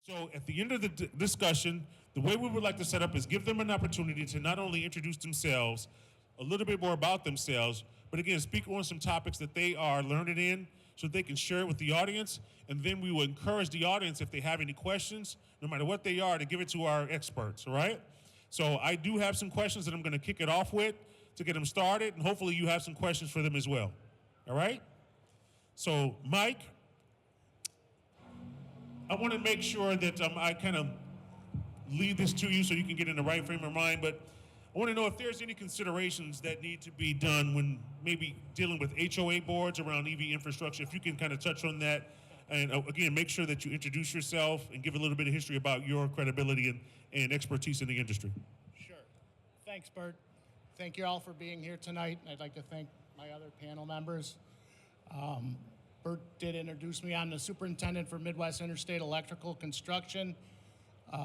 So at the end of the discussion, the way we would like to set up is give them an opportunity to not only introduce themselves, a little bit more about themselves, but again, speak on some topics that they are learning in so they can share it with the audience. And then we will encourage the audience, if they have any questions, no matter what they are, to give it to our experts, all right? So I do have some questions that I'm going to kick it off with to get them started, and hopefully you have some questions for them as well, all right? So Mike, I want to make sure that I kind of lead this to you so you can get in the right frame of mind, but I want to know if there's any considerations that need to be done when maybe dealing with HOA boards around EV infrastructure, if you can kind of touch on that. And again, make sure that you introduce yourself and give a little bit of history about your credibility and expertise in the industry. Sure. Thanks, Bert. Thank you all for being here tonight. I'd like to thank my other panel members. Bert did introduce me. I'm the superintendent for Midwest Interstate Electrical Construction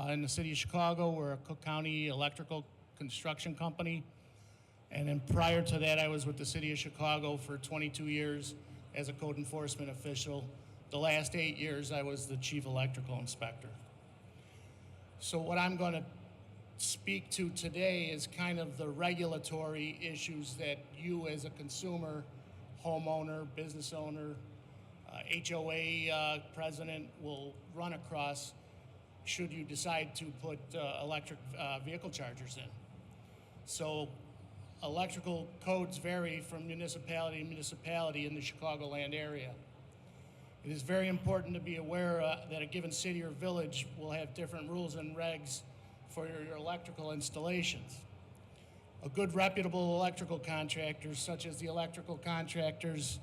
in the city of Chicago. We're a Cook County electrical construction company. And then prior to that, I was with the city of Chicago for 22 years as a code enforcement official. The last 8 years, I was the chief electrical inspector. So what I'm going to speak to today is kind of the regulatory issues that you as a consumer, homeowner, business owner, HOA president will run across should you decide to put electric vehicle chargers in. So electrical codes vary from municipality to municipality in the Chicagoland area. It is very important to be aware that a given city or village will have different rules and regs for your electrical installations. A good reputable electrical contractor, such as the electrical contractors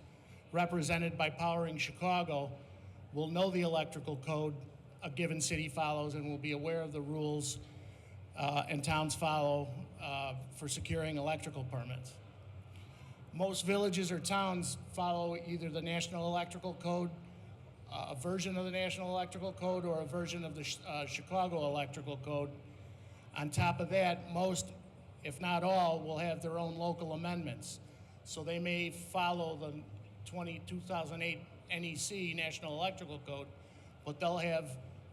represented by Powering Chicago, will know the electrical code a given city follows and will be aware of the rules and towns follow for securing electrical permits. Most villages or towns follow either the National Electrical Code, a version of the National Electrical Code, or a version of the Chicago Electrical Code. On top of that, most, if not all, will have their own local amendments. So they may follow the 2008 NEC, National Electrical Code, but they'll have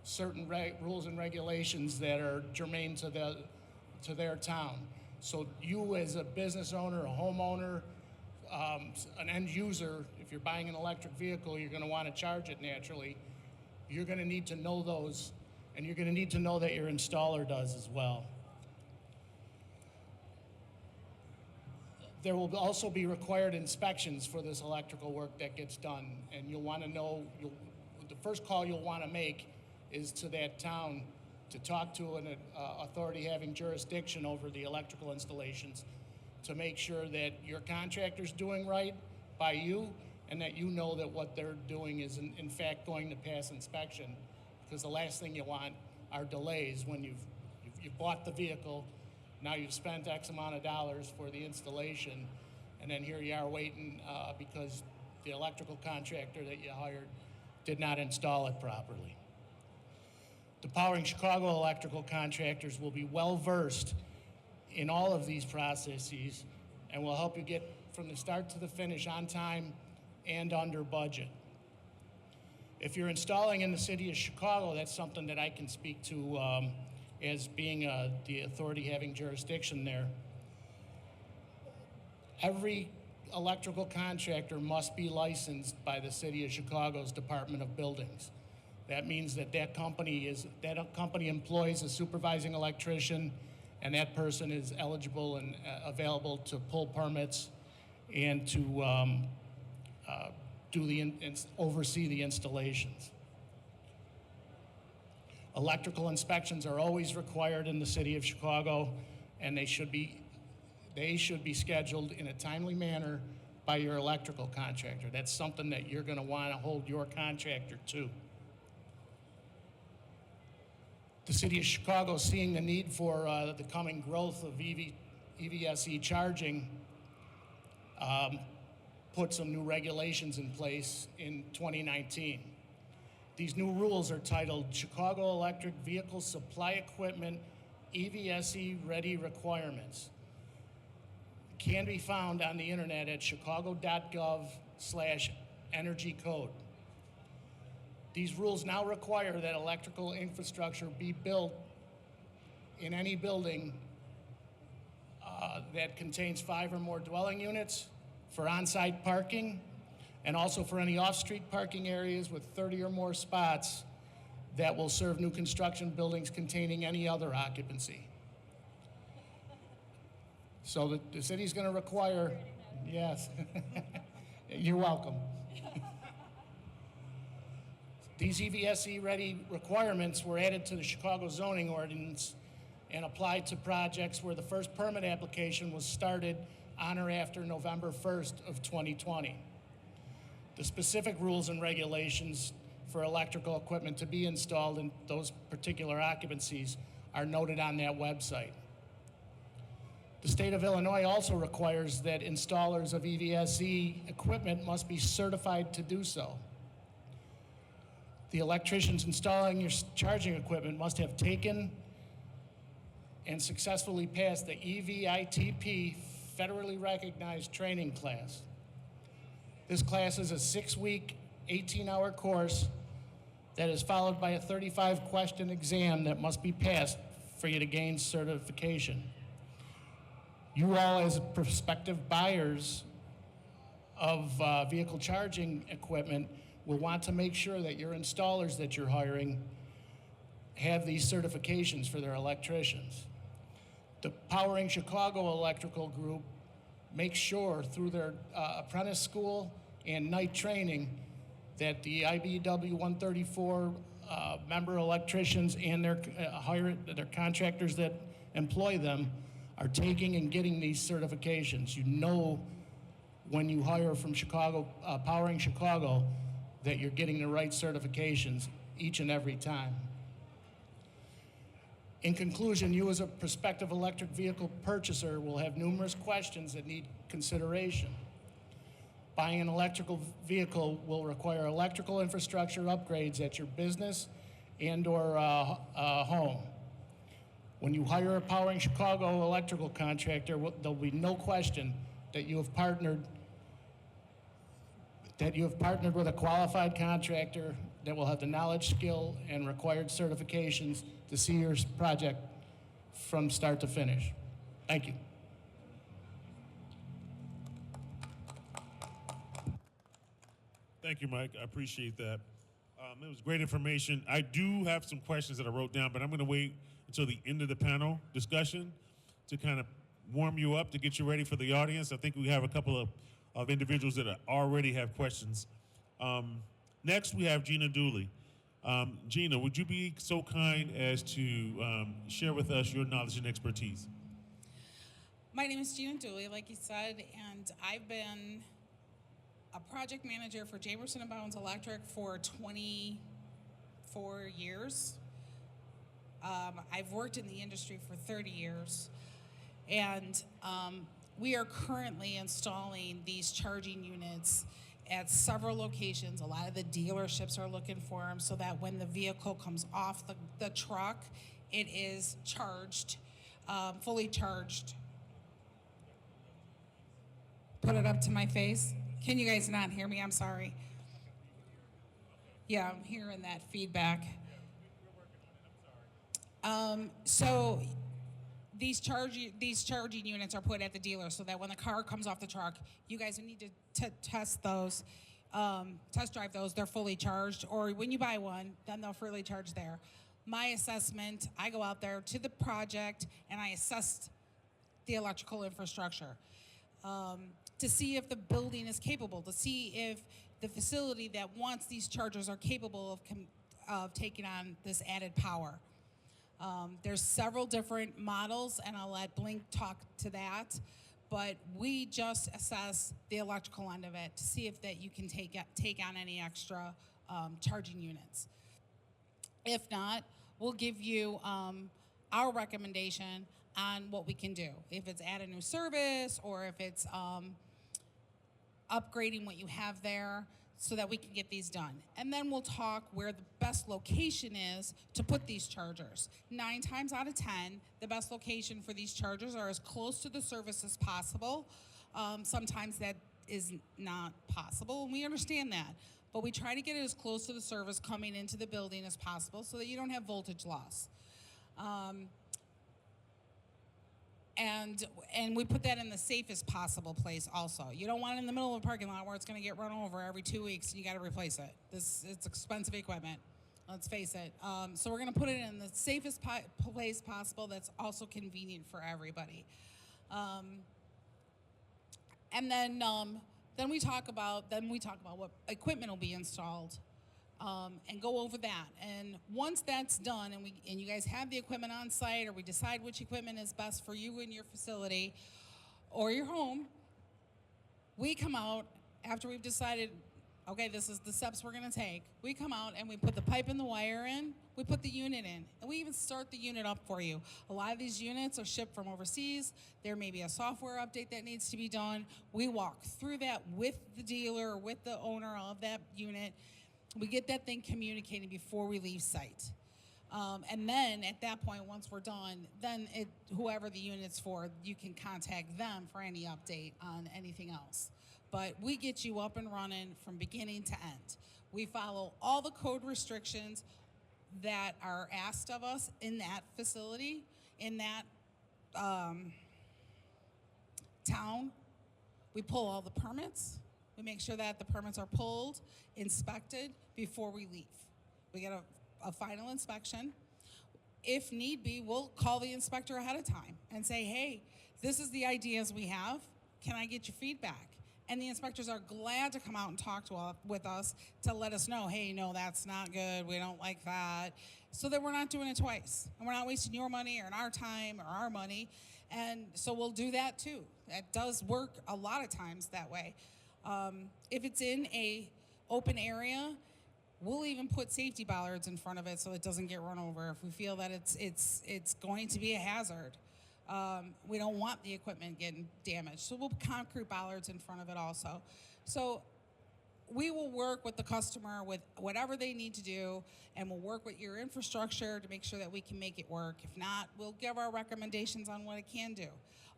certain rules and regulations that are germane to their town. So you as a business owner, a homeowner, an end user, if you're buying an electric vehicle, you're going to want to charge it naturally. You're going to need to know those, and you're going to need to know that your installer does as well. There will also be required inspections for this electrical work that gets done, and you'll want to know, the first call you'll want to make is to that town to talk to an authority having jurisdiction over the electrical installations to make sure that your contractor's doing right by you and that you know that what they're doing is in fact going to pass inspection, because the last thing you want are delays when you've bought the vehicle, now you've spent X amount of dollars for the installation, and then here you are waiting because the electrical contractor that you hired did not install it properly. The Powering Chicago electrical contractors will be well-versed in all of these processes and will help you get from the start to the finish on time and under budget. If you're installing in the city of Chicago, that's something that I can speak to as being the authority having jurisdiction there. Every electrical contractor must be licensed by the city of Chicago's Department of Buildings. That means that that company employs a supervising electrician, and that person is eligible and available to pull permits and to oversee the installations. Electrical inspections are always required in the city of Chicago, and they should be scheduled in a timely manner by your electrical contractor. That's something that you're going to want to hold your contractor to. The city of Chicago, seeing the need for the coming growth of EVSE charging, put some new regulations in place in 2019. These new rules are titled Chicago Electric Vehicle Supply Equipment EVSE Ready Requirements. Can be found on the internet at chicago.gov/energy code. These rules now require that electrical infrastructure be built in any building that contains 5 or more dwelling units, for on-site parking, and also for any off-street parking areas with 30 or more spots that will serve new construction buildings containing any other occupancy. So the city's going to require, yes, you're welcome. These EVSE-ready requirements were added to the Chicago zoning ordinance and applied to projects where the first permit application was started on or after November 1st of 2020. The specific rules and regulations for electrical equipment to be installed in those particular occupancies are noted on that website. The state of Illinois also requires that installers of EVSE equipment must be certified to do so. The electricians installing your charging equipment must have taken and successfully passed the EVITP federally recognized training class. This class is a 6-week, 18-hour course that is followed by a 35-question exam that must be passed for you to gain certification. You all, as prospective buyers of vehicle charging equipment, will want to make sure that your installers that you're hiring have these certifications for their electricians. The Powering Chicago Electrical Group makes sure through their apprentice school and night training that the IBW 134 member electricians and their contractors that employ them are taking and getting these certifications. You know when you hire from Chicago, Powering Chicago, that you're getting the right certifications each and every time. In conclusion, you as a prospective electric vehicle purchaser will have numerous questions that need consideration. Buying an electrical vehicle will require electrical infrastructure upgrades at your business and/or home. When you hire a Powering Chicago electrical contractor, there'll be no question that you have partnered with a qualified contractor that will have the knowledge, skill, and required certifications to see your project from start to finish. Thank you. Thank you, Mike. I appreciate that. It was great information. I do have some questions that I wrote down, but I'm going to wait until the end of the panel discussion to kind of warm you up, to get you ready for the audience. I think we have a couple of individuals that already have questions. Next, we have Gina Dooley. Gina, would you be so kind as to share with us your knowledge and expertise? My name is Gina Dooley, like you said, and I've been a project manager for Jamerson and Bauwens Electric for 24 years. I've worked in the industry for 30 years, and we are currently installing these charging units at several locations. A lot of the dealerships are looking for them so that when the vehicle comes off the truck, it is charged, fully charged. Put it up to my face. Can you guys not hear me? I'm sorry. Yeah, I'm hearing that feedback. So these charging units are put at the dealer so that when the car comes off the truck, you guys need to test those, test drive those. They're fully charged, or when you buy one, then they'll fully charge there. My assessment, I go out there to the project and I assess the electrical infrastructure to see if the building is capable, to see if the facility that wants these chargers are capable of taking on this added power. There's several different models, and I'll let Blink talk to that, but we just assess the electrical end of it to see if that you can take on any extra charging units. If not, we'll give you our recommendation on what we can do. If it's add a new service or if it's upgrading what you have there so that we can get these done. And then we'll talk where the best location is to put these chargers. 9 times out of 10, the best location for these chargers are as close to the service as possible. Sometimes that is not possible, and we understand that. but we try to get it as close to the service coming into the building as possible so that you don't have voltage loss. And we put that in the safest possible place also. You don't want it in the middle of a parking lot where it's going to get run over every 2 weeks and you got to replace it. It's expensive equipment, let's face it. So we're going to put it in the safest place possible that's also convenient for everybody. And then we talk about what equipment will be installed, and go over that. And once that's done, and you guys have the equipment on site, or we decide which equipment is best for you and your facility or your home, we come out after we've decided, okay, this is the steps we're going to take. We come out and we put the pipe and the wire in. We put the unit in, and we even start the unit up for you. A lot of these units are shipped from overseas. There may be a software update that needs to be done. We walk through that with the dealer or with the owner of that unit. We get that thing communicated before we leave site. And then at that point, once we're done, then whoever the unit's for, you can contact them for any update on anything else. But we get you up and running from beginning to end. We follow all the code restrictions that are asked of us in that facility, in that town. We pull all the permits. We make sure that the permits are pulled, inspected before we leave. We get a final inspection. If need be, we'll call the inspector ahead of time and say, hey, this is the ideas we have. Can I get your feedback? And the inspectors are glad to come out and talk with us to let us know, hey, no, that's not good. We don't like that. So that we're not doing it twice. And we're not wasting your money or our time or our money. And so we'll do that too. That does work a lot of times that way. If it's in a open area, we'll even put safety bollards in front of it so it doesn't get run over if we feel that it's going to be a hazard. We don't want the equipment getting damaged, so we'll put concrete bollards in front of it also. So we will work with the customer with whatever they need to do, and we'll work with your infrastructure to make sure that we can make it work. If not, we'll give our recommendations on what it can do.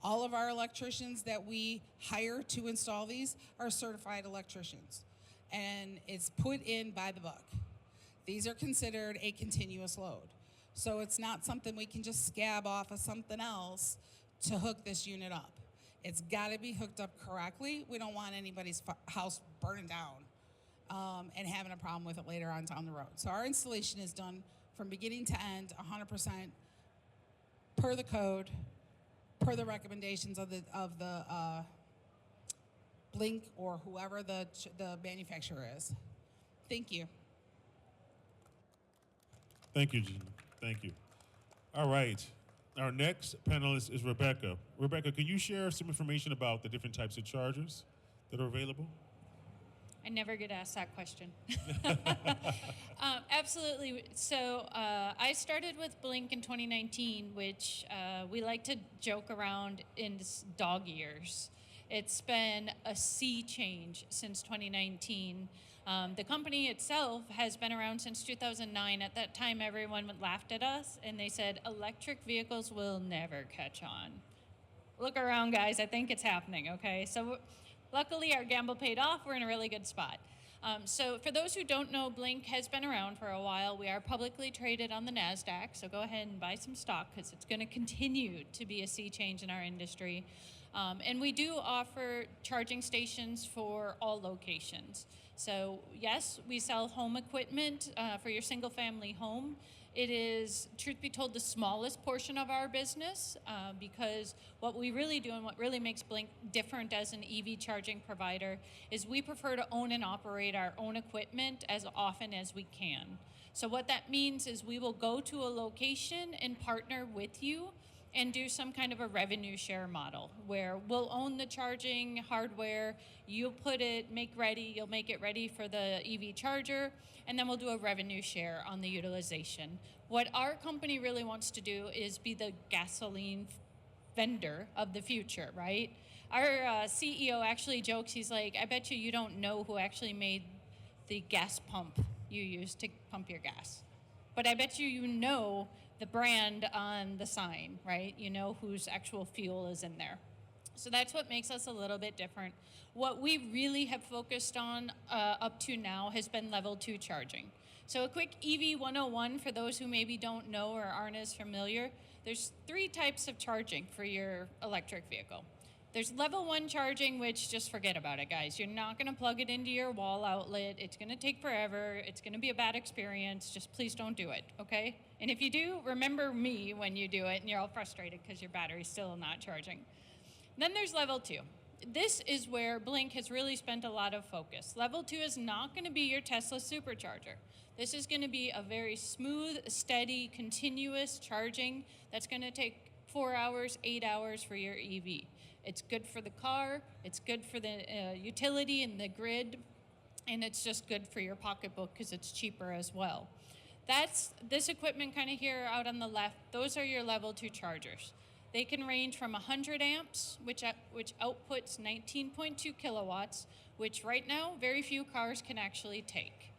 All of our electricians that we hire to install these are certified electricians, and it's put in by the book. These are considered a continuous load. So it's not something we can just scab off of something else to hook this unit up. It's got to be hooked up correctly. We don't want anybody's house burning down and having a problem with it later on down the road. So our installation is done from beginning to end, 100% per the code, per the recommendations of the Blink or whoever the manufacturer is. Thank you. Thank you, Gina. Thank you. All right. Our next panelist is Rebecca. Rebecca, can you share some information about the different types of chargers that are available? I never get asked that question. Absolutely. So I started with Blink in 2019, which we like to joke around in dog years. It's been a sea change since 2019. The company itself has been around since 2009. At that time, everyone laughed at us, and they said, electric vehicles will never catch on. Look around, guys. I think it's happening, okay? So luckily, our gamble paid off. We're in a really good spot. So for those who don't know, Blink has been around for a while. We are publicly traded on the NASDAQ, so go ahead and buy some stock because it's going to continue to be a sea change in our industry. And we do offer charging stations for all locations. So yes, we sell home equipment for your single-family home. It is, truth be told, the smallest portion of our business because what we really do and what really makes Blink different as an EV charging provider is we prefer to own and operate our own equipment as often as we can. So what that means is we will go to a location and partner with you and do some kind of a revenue share model where we'll own the charging hardware, you'll put it, you'll make it ready for the EV charger, and then we'll do a revenue share on the utilization. What our company really wants to do is be the gasoline vendor of the future, right? Our CEO actually jokes, he's like, I bet you don't know who actually made the gas pump you use to pump your gas. But I bet you know the brand on the sign, right? You know whose actual fuel is in there. So that's what makes us a little bit different. What we really have focused on up to now has been level 2 charging. So a quick EV 101 for those who maybe don't know or aren't as familiar. There's 3 types of charging for your electric vehicle. There's level 1 charging, which just forget about it, guys. You're not going to plug it into your wall outlet. It's going to take forever. It's going to be a bad experience. Just please don't do it, okay? And if you do, remember me when you do it and you're all frustrated because your battery's still not charging. Then there's level 2. This is where Blink has really spent a lot of focus. Level 2 is not going to be your Tesla supercharger. This is going to be a very smooth, steady, continuous charging that's going to take 4 hours, 8 hours for your EV. It's good for the car, it's good for the utility and the grid, and it's just good for your pocketbook because it's cheaper as well. That's this equipment kind of here out on the left. Those are your level 2 chargers. They can range from 100 amps, which outputs 19.2 kilowatts, which right now very few cars can actually take.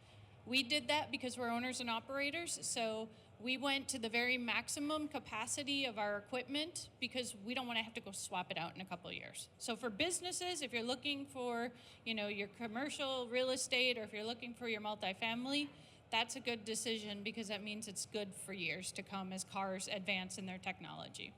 We did that because we're owners and operators, so we went to the very maximum capacity of our equipment because we don't want to have to go swap it out in a couple of years. So for businesses, if you're looking for, your commercial real estate, or if you're looking for your multifamily, that's a good decision because that means it's good for years to come as cars advance in their technology.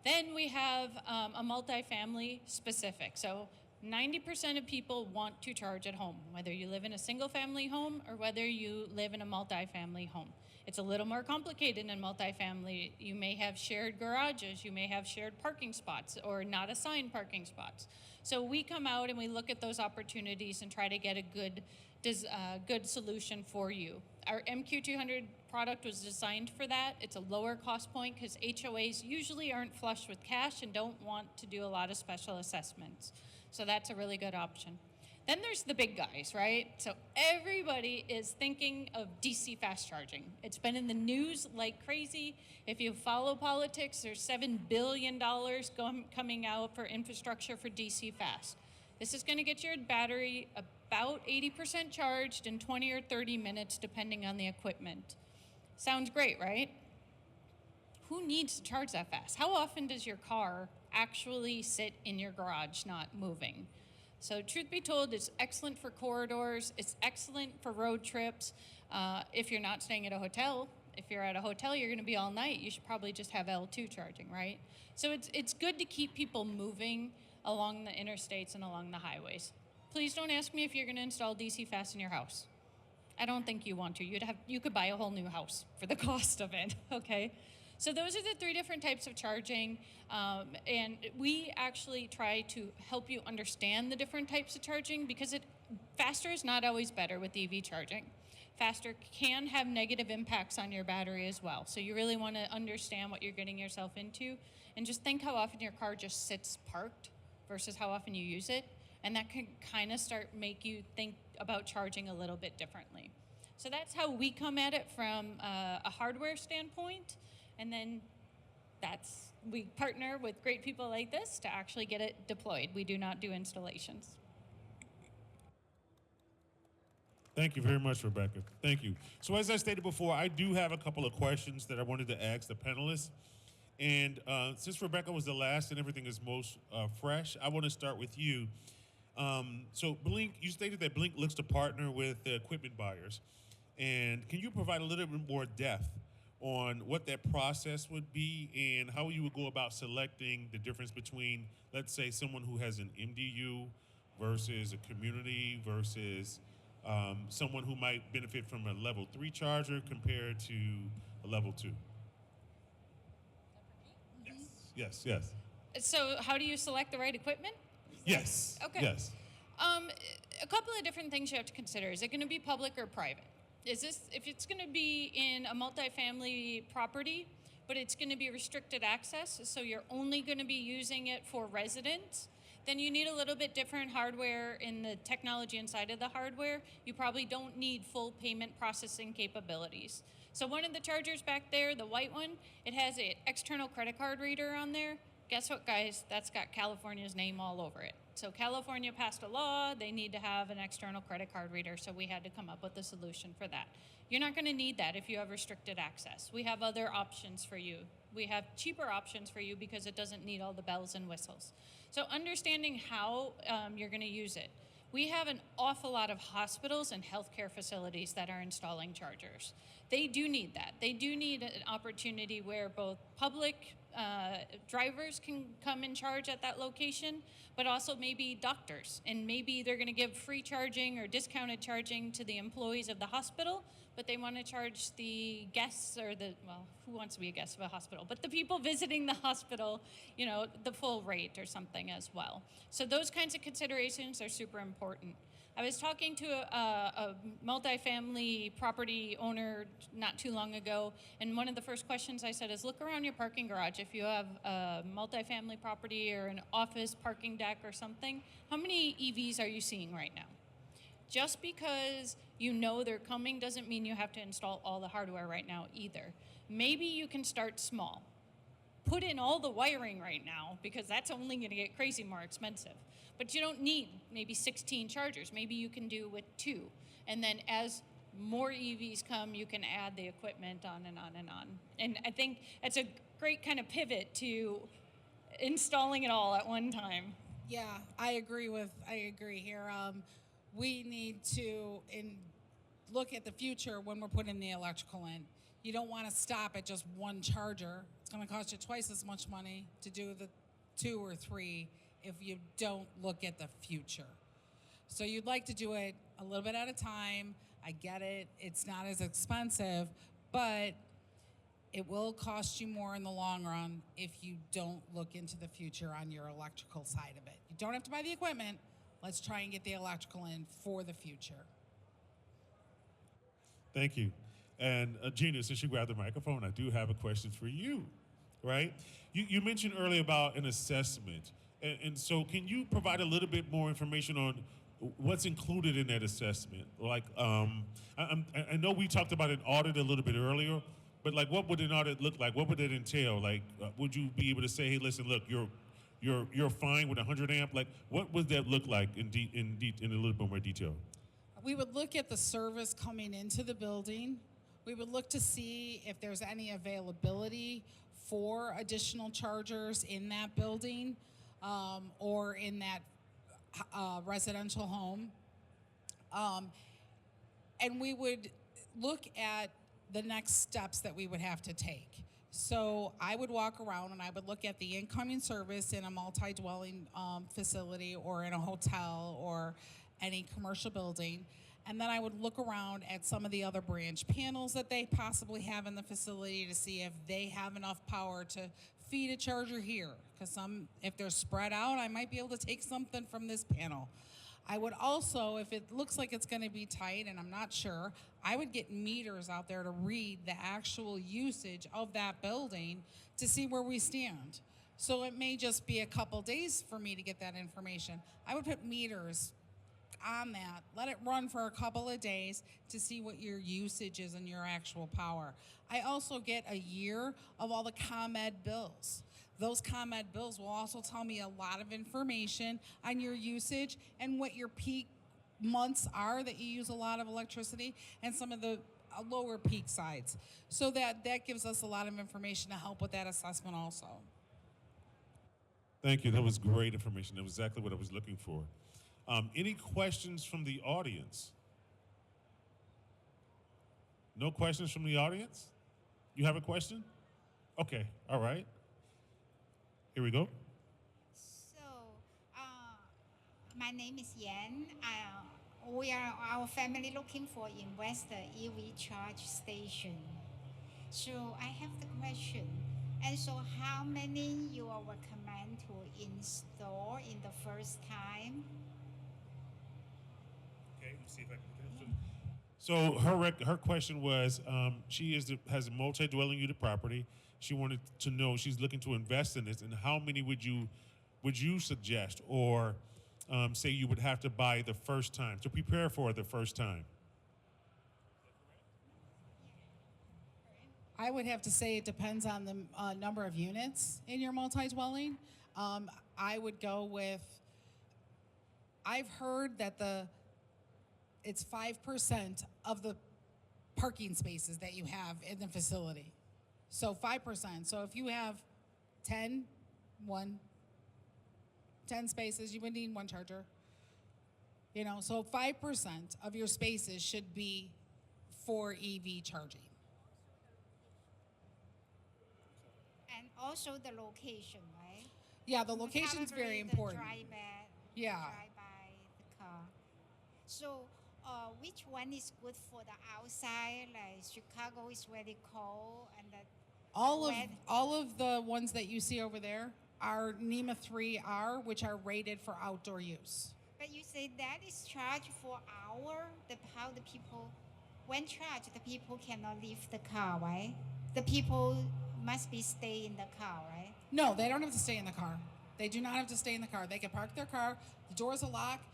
Then we have a multifamily specific. So 90% of people want to charge at home, whether you live in a single family home or whether you live in a multifamily home. It's a little more complicated in multifamily. You may have shared garages, you may have shared parking spots or not assigned parking spots. So we come out and we look at those opportunities and try to get a good solution for you. Our MQ200 product was designed for that. It's a lower cost point because HOAs usually aren't flush with cash and don't want to do a lot of special assessments. So that's a really good option. Then there's the big guys, right? So everybody is thinking of DC fast charging. It's been in the news like crazy. If you follow politics, there's $7 billion coming out for infrastructure for DC fast. This is gonna get your battery about 80% charged in 20 or 30 minutes, depending on the equipment. Sounds great, right? Who needs to charge that fast? How often does your car actually sit in your garage not moving? So truth be told, it's excellent for corridors. It's excellent for road trips. If you're not staying at a hotel, if you're at a hotel, you're going to be all night. You should probably just have L2 charging, right? So it's good to keep people moving along the interstates and along the highways. Please don't ask me if you're going to install DC fast in your house. I don't think you want to. You could buy a whole new house for the cost of it, okay? So those are the 3 different types of charging, and we actually try to help you understand the different types of charging because faster is not always better with EV charging. Faster can have negative impacts on your battery as well. So you really want to understand what you're getting yourself into and just think how often your car just sits parked versus how often you use it. And that can kind of make you think about charging a little bit differently. So that's how we come at it from a hardware standpoint. And then we partner with great people like this to actually get it deployed. We do not do installations. Thank you very much, Rebecca. Thank you. So as I stated before, I do have a couple of questions that I wanted to ask the panelists. And since Rebecca was the last and everything is most fresh, I want to start with you. So Blink, you stated that Blink looks to partner with the equipment buyers. And can you provide a little bit more depth on what that process would be and how you would go about selecting the difference between, let's say, someone who has an MDU versus a community versus someone who might benefit from a level 3 charger compared to a level 2? Yes. So how do you select the right equipment? Yes. Okay. Yes. A couple of different things you have to consider. Is it going to be public or private? If it's going to be in a multifamily property, but it's going to be restricted access, so you're only going to be using it for residents, then you need a little bit different hardware in the technology inside of the hardware. You probably don't need full payment processing capabilities. So one of the chargers back there, the white one, it has an external credit card reader on there. guess what, guys? That's got California's name all over it. So California passed a law. They need to have an external credit card reader, so we had to come up with a solution for that. You're not going to need that if you have restricted access. We have other options for you. We have cheaper options for you because it doesn't need all the bells and whistles. So understanding how you're going to use it. We have an awful lot of hospitals and healthcare facilities that are installing chargers. They do need that. They do need an opportunity where both public drivers can come and charge at that location, but also maybe doctors. And maybe they're going to give free charging or discounted charging to the employees of the hospital, but they want to charge the guests or who wants to be a guest of a hospital? But the people visiting the hospital, the full rate or something as well. So those kinds of considerations are super important. I was talking to a multifamily property owner not too long ago, and one of the first questions I said is, look around your parking garage. If you have a multifamily property or an office parking deck or something, how many EVs are you seeing right now? Just because you know they're coming doesn't mean you have to install all the hardware right now either. Maybe you can start small. Put in all the wiring right now, because that's only going to get crazy more expensive. But you don't need maybe 16 chargers. Maybe you can do with 2. And then as more EVs come, you can add the equipment on and on and on. And I think it's a great kind of pivot to installing it all at one time. Yeah, I agree here. We need to look at the future when we're putting the electrical in. You don't want to stop at just one charger. It's going to cost you twice as much money to do the 2 or 3 if you don't look at the future. So you'd like to do it a little bit at a time. I get it. It's not as expensive, but it will cost you more in the long run if you don't look into the future on your electrical side of it. You don't have to buy the equipment. Let's try and get the electrical in for the future. Thank you. And Gina, since you grabbed the microphone, I do have a question for you, right? You mentioned earlier about an assessment. And so can you provide a little bit more information on what's included in that assessment? Like, I know we talked about an audit a little bit earlier, but like, what would an audit look like? What would it entail? Like, would you be able to say, hey, listen, look, you're fine with 100 amp? Like, what would that look like in a little bit more detail? We would look at the service coming into the building. We would look to see if there's any availability for additional chargers in that building or in that residential home. And we would look at the next steps that we would have to take. So I would walk around and I would look at the incoming service in a multi-dwelling facility or in a hotel or any commercial building. And then I would look around at some of the other branch panels that they possibly have in the facility to see if they have enough power to feed a charger here. Because if they're spread out, I might be able to take something from this panel. I would also, if it looks like it's going to be tight and I'm not sure, I would get meters out there to read the actual usage of that building to see where we stand. So it may just be a couple days for me to get that information. I would put meters on that, let it run for a couple of days to see what your usage is and your actual power. I also get a year of all the ComEd bills. Those ComEd bills will also tell me a lot of information on your usage and what your peak months are that you use a lot of electricity and some of the lower peak sides. So that gives us a lot of information to help with that assessment also. Thank you. That was great information. That was exactly what I was looking for. Any questions from the audience? No questions from the audience? You have a question? Okay, all right. Here we go. So, my name is Yan. Our family looking for invest the EV charge station. So I have the question. And so how many you will recommend to install in the first time? Okay, let's see if I can. So her question was, she has a multi-dwelling unit property. She wanted to know, she's looking to invest in this, and how many would you suggest or say you would have to buy the first time to prepare for the first time? I would have to say it depends on the number of units in your multi-dwelling. I would go with, I've heard that it's 5% of the parking spaces that you have in the facility. So 5%. So if you have 10 spaces, you would need one charger. You know, so 5% of your spaces should be for EV charging. And also the location, right? Yeah, the location's Probably very the important. Yeah. Drive by the car. So, which one is good for the outside? Like Chicago is very cold, and the All of the ones that you see over there are NEMA 3R, which are rated for outdoor use. But you say that is charged for hour. How the people, when charged, the people cannot leave the car, right? The people must be stay in the car, right? No, they don't have to stay in the car. They do not have to stay in the car. They can park their car. The doors are locked.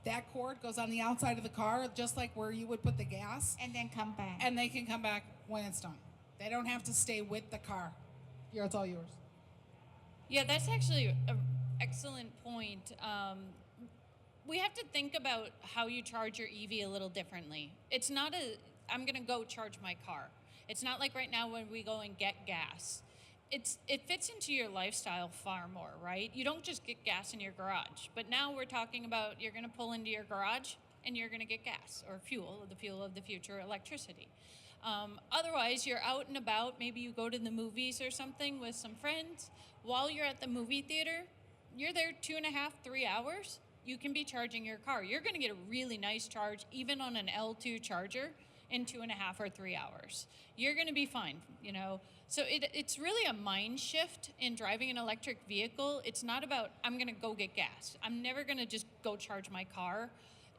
That cord goes on the outside of the car, just like where you would put the gas. And then come back. And they can come back when it's done. They don't have to stay with the car. It's all yours. Yeah, that's actually an excellent point. We have to think about how you charge your EV a little differently. It's not I'm gonna go charge my car. It's not like right now when we go and get gas. It fits into your lifestyle far more, right? You don't just get gas in your garage, but now we're talking about you're gonna pull into your garage and you're gonna get gas or fuel, the fuel of the future, electricity. Otherwise, you're out and about. Maybe you go to the movies or something with some friends. While you're at the movie theater, you're there 2.5, 3 hours. You can be charging your car. You're going to get a really nice charge, even on an L2 charger, in 2.5 or 3 hours. You're going to be fine, you know. So it's really a mind shift in driving an electric vehicle. It's not about, I'm going to go get gas. I'm never going to just go charge my car.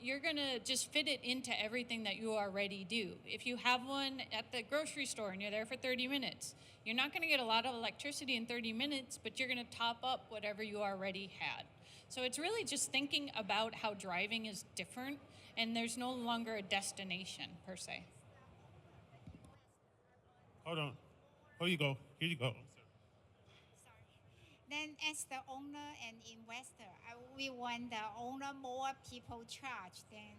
You're going to just fit it into everything that you already do. If you have one at the grocery store and you're there for 30 minutes, you're not going to get a lot of electricity in 30 minutes, but you're going to top up whatever you already had. So it's really just thinking about how driving is different, and there's no longer a destination, per se. Hold on. Oh, you go. Here you go. Sorry. Then as the owner and investor, we want the owner more people charge, then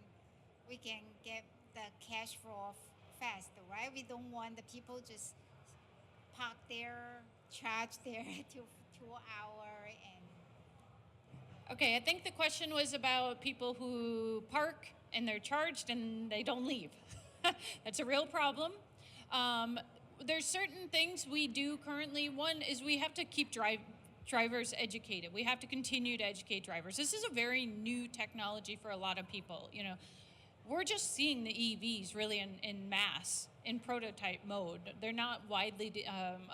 we can get the cash flow fast, right? We don't want the people just park there, charge there to 2 hours and. Okay, I think the question was about people who park and they're charged and they don't leave. That's a real problem. There's certain things we do currently. One is we have to keep drivers educated. We have to continue to educate drivers. This is a very new technology for a lot of people. You know, we're just seeing the EVs really in mass, in prototype mode. They're not widely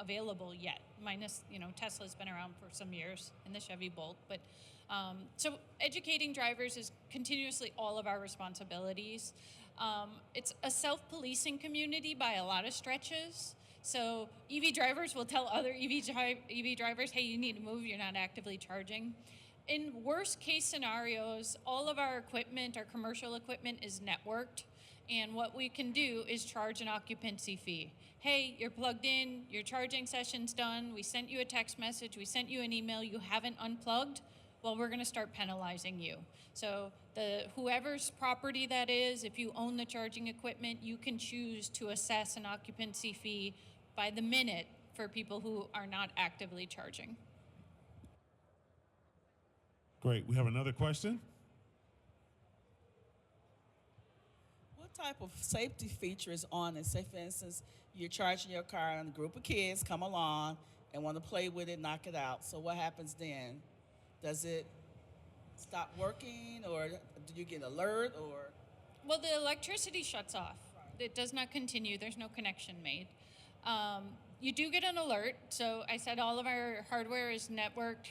available yet, minus, you know, Tesla's been around for some years in the Chevy Bolt. But so educating drivers is continuously all of our responsibilities. It's a self-policing community by a lot of stretches. So EV drivers will tell other EV drivers, hey, you need to move, you're not actively charging. In worst case scenarios, all of our equipment, our commercial equipment is networked. And what we can do is charge an occupancy fee. Hey, you're plugged in, your charging session's done, we sent you a text message, we sent you an email, you haven't unplugged, well, we're gonna start penalizing you. So whoever's property that is, if you own the charging equipment, you can choose to assess an occupancy fee by the minute for people who are not actively charging. Great. We have another question. What type of safety feature is on it? Say, for instance, you're charging your car and a group of kids come along and want to play with it, knock it out. So what happens then? Does it stop working, or do you get an alert, or? Well, the electricity shuts off. It does not continue. There's no connection made. You do get an alert. So I said all of our hardware is networked.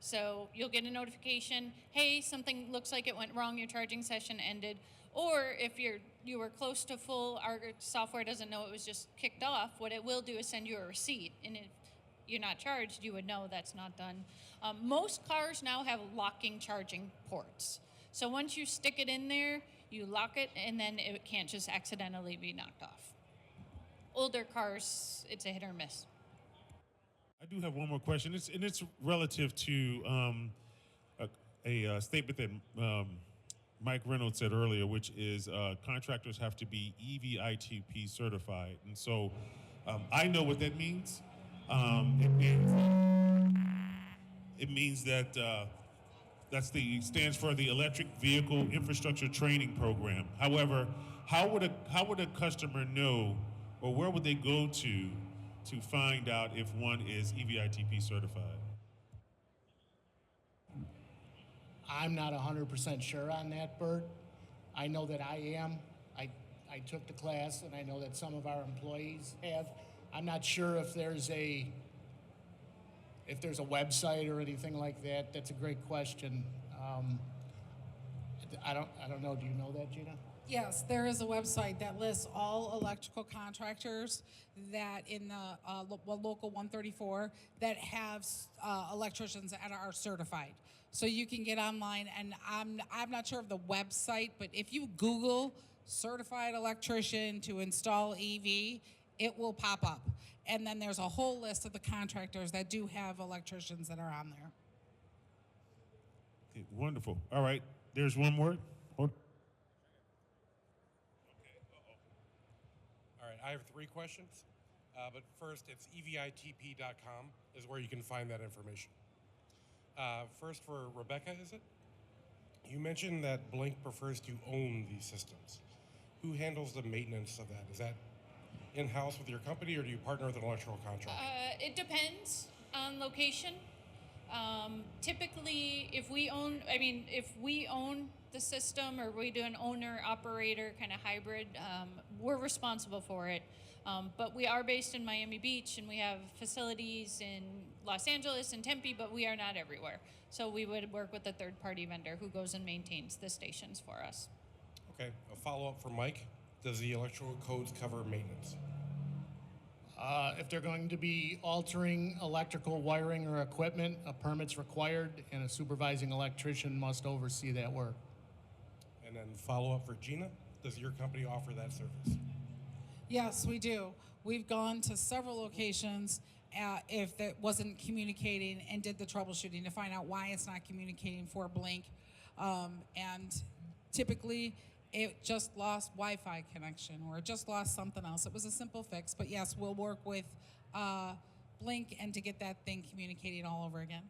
So you'll get a notification, hey, something looks like it went wrong, your charging session ended. Or if you were close to full, our software doesn't know it was just kicked off, what it will do is send you a receipt. And if you're not charged, you would know that's not done. Most cars now have locking charging ports. So once you stick it in there, you lock it, and then it can't just accidentally be knocked off. Older cars, it's a hit or miss. I do have one more question. It's relative to a statement that Mike Reynolds said earlier, which is contractors have to be EVITP certified. And so I know what that means. It means that stands for the Electric Vehicle Infrastructure Training Program. However, how would a customer know, or where would they go to find out if one is EVITP certified? I'm not 100% sure on that, Bert. I know that I am. I took the class, and I know that some of our employees have. I'm not sure if there's a website or anything like that. That's a great question. I don't know. Do you know that, Gina? Yes, there is a website that lists all electrical contractors that in the local 134 that have electricians that are certified. So you can get online, and I'm not sure of the website, but if you Google certified electrician to install EV, it will pop up. And then there's a whole list of the contractors that do have electricians that are on there. Okay, wonderful. All right, there's one more. All right, I have 3 questions. But first, it's evitp.com is where you can find that information. First, for Rebecca, is it? You mentioned that Blink prefers to own these systems. Who handles the maintenance of that? Is that in-house with your company, or do you partner with an electrical contractor? It depends on location. Typically, if we own the system, or we do an owner-operator kind of hybrid, we're responsible for it. But we are based in Miami Beach, and we have facilities in Los Angeles and Tempe, but we are not everywhere. So we would work with a third-party vendor who goes and maintains the stations for us. Okay, a follow-up for Mike. Does the electrical codes cover maintenance? If they're going to be altering electrical wiring or equipment, a permit's required, and a supervising electrician must oversee that work. And then follow-up for Gina. Does your company offer that service? Yes, we do. We've gone to several locations if that wasn't communicating, and did the troubleshooting to find out why it's not communicating for Blink. And typically, it just lost Wi-Fi connection, or it just lost something else. It was a simple fix, but yes, we'll work with Blink and to get that thing communicating all over again.